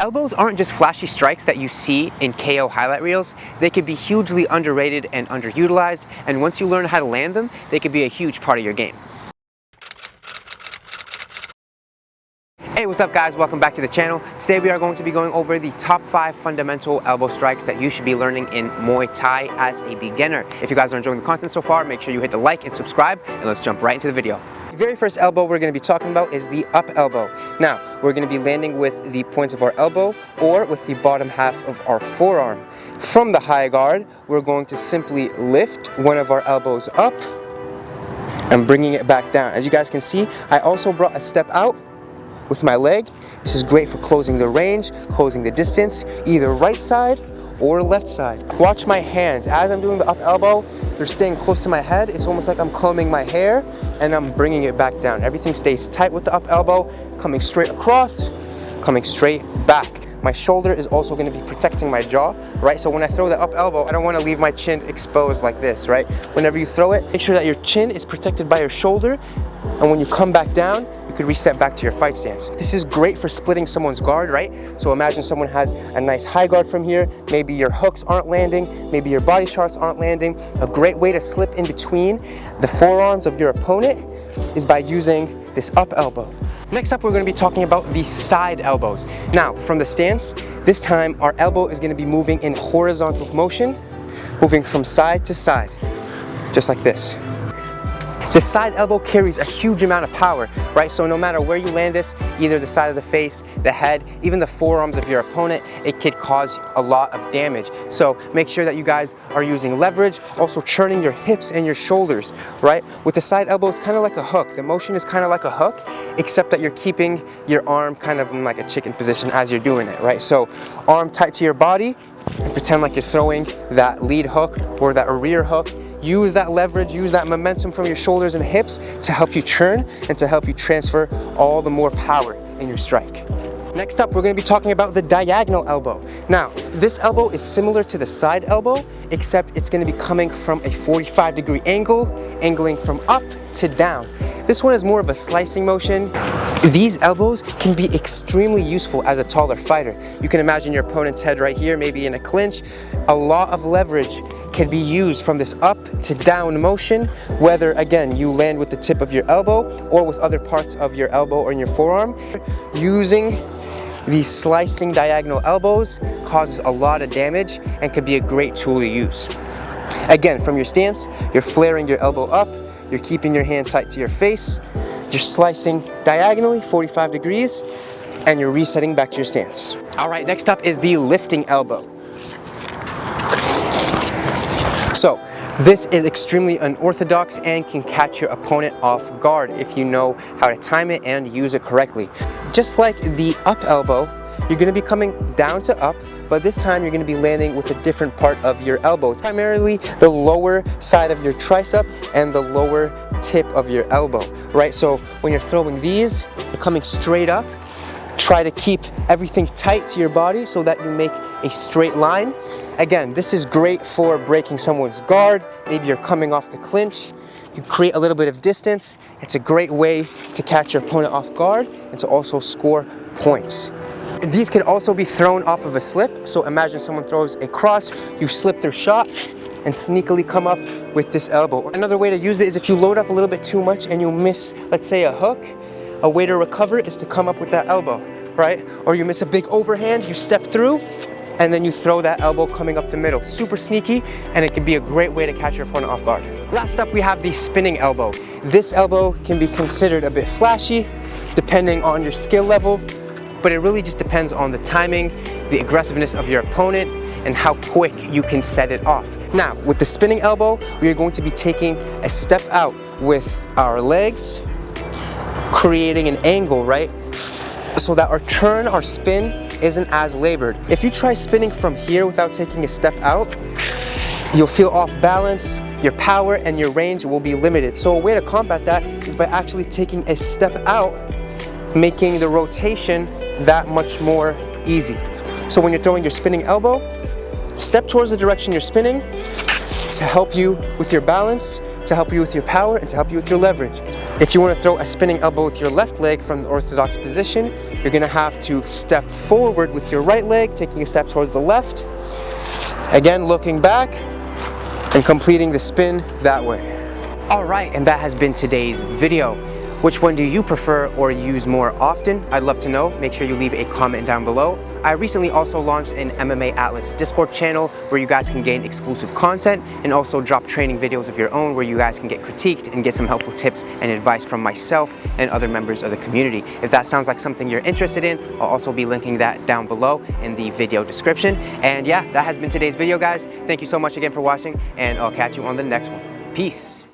Elbows aren't just flashy strikes that you see in KO highlight reels. They can be hugely underrated and underutilized, and once you learn how to land them, they can be a huge part of your game. Hey, what's up guys? Welcome back to the channel. Today we are going to be going over the top 5 fundamental elbow strikes that you should be learning in Muay Thai as a beginner. If you guys are enjoying the content so far, make sure you hit the like and subscribe, and let's jump right into the video. The very first elbow we're going to be talking about is the up elbow. Now, we're going to be landing with the points of our elbow or with the bottom half of our forearm. From the high guard, we're going to simply lift one of our elbows up and bringing it back down. As you guys can see, I also brought a step out with my leg. This is great for closing the range, closing the distance, either right side or left side. Watch my hands. As I'm doing the up elbow, they're staying close to my head. It's almost like I'm combing my hair and I'm bringing it back down. Everything stays tight with the up elbow, coming straight across, coming straight back. My shoulder is also going to be protecting my jaw, right? So when I throw the up elbow, I don't want to leave my chin exposed like this, right? Whenever you throw it, make sure that your chin is protected by your shoulder, and when you come back down, you can reset back to your fight stance. This is great for splitting someone's guard, right? So imagine someone has a nice high guard from here, maybe your hooks aren't landing, maybe your body shots aren't landing. A great way to slip in between the forearms of your opponent is by using this up elbow. Next up, we're going to be talking about the side elbows. Now, from the stance, this time our elbow is going to be moving in horizontal motion, moving from side to side, just like this. The side elbow carries a huge amount of power, right? So no matter where you land this, either the side of the face, the head, even the forearms of your opponent, it could cause a lot of damage. So make sure that you guys are using leverage, also churning your hips and your shoulders, right? With the side elbow, it's kind of like a hook. The motion is kind of like a hook, except that you're keeping your arm kind of in like a chicken position as you're doing it, right? So arm tight to your body and pretend like you're throwing that lead hook or that rear hook. Use that leverage, use that momentum from your shoulders and hips to help you churn and to help you transfer all the more power in your strike. Next up, we're going to be talking about the diagonal elbow. Now, this elbow is similar to the side elbow, except it's going to be coming from a 45-degree angle, angling from up to down. This one is more of a slicing motion. These elbows can be extremely useful as a taller fighter. You can imagine your opponent's head right here, maybe in a clinch. A lot of leverage can be used from this up to down motion, whether again you land with the tip of your elbow or with other parts of your elbow or in your forearm. Using these slicing diagonal elbows causes a lot of damage and could be a great tool to use. Again, from your stance, you're flaring your elbow up, you're keeping your hand tight to your face, you're slicing diagonally 45 degrees, and you're resetting back to your stance. All right, next up is the lifting elbow. So this is extremely unorthodox and can catch your opponent off guard if you know how to time it and use it correctly. Just like the up elbow, you're going to be coming down to up, but this time you're going to be landing with a different part of your elbow. It's primarily the lower side of your tricep and the lower tip of your elbow, right? So when you're throwing these, you're coming straight up. Try to keep everything tight to your body so that you make a straight line. Again, this is great for breaking someone's guard. Maybe you're coming off the clinch. You create a little bit of distance. It's a great way to catch your opponent off guard and to also score points. These can also be thrown off of a slip. So imagine someone throws a cross, you slip their shot and sneakily come up with this elbow. Another way to use it is if you load up a little bit too much and you miss, let's say, a hook. A way to recover is to come up with that elbow, right? Or you miss a big overhand, you step through, and then you throw that elbow coming up the middle. Super sneaky, and it can be a great way to catch your opponent off guard. Last up, we have the spinning elbow. This elbow can be considered a bit flashy, depending on your skill level, but it really just depends on the timing, the aggressiveness of your opponent, and how quick you can set it off. Now, with the spinning elbow, we are going to be taking a step out with our legs, creating an angle, right? So that our turn, our spin, isn't as labored. If you try spinning from here without taking a step out, you'll feel off balance, your power and your range will be limited. So a way to combat that is by actually taking a step out, making the rotation that much more easy. So when you're throwing your spinning elbow, step towards the direction you're spinning to help you with your balance, to help you with your power and to help you with your leverage. If you want to throw a spinning elbow with your left leg from the orthodox position, you're going to have to step forward with your right leg, taking a step towards the left. Again, looking back and completing the spin that way. All right, and that has been today's video. Which one do you prefer or use more often? I'd love to know. Make sure you leave a comment down below. I recently also launched an MMA Atlas Discord channel where you guys can gain exclusive content and also drop training videos of your own where you guys can get critiqued and get some helpful tips and advice from myself and other members of the community. If that sounds like something you're interested in, I'll also be linking that down below in the video description. And yeah, that has been today's video, guys. Thank you so much again for watching, and I'll catch you on the next one. Peace.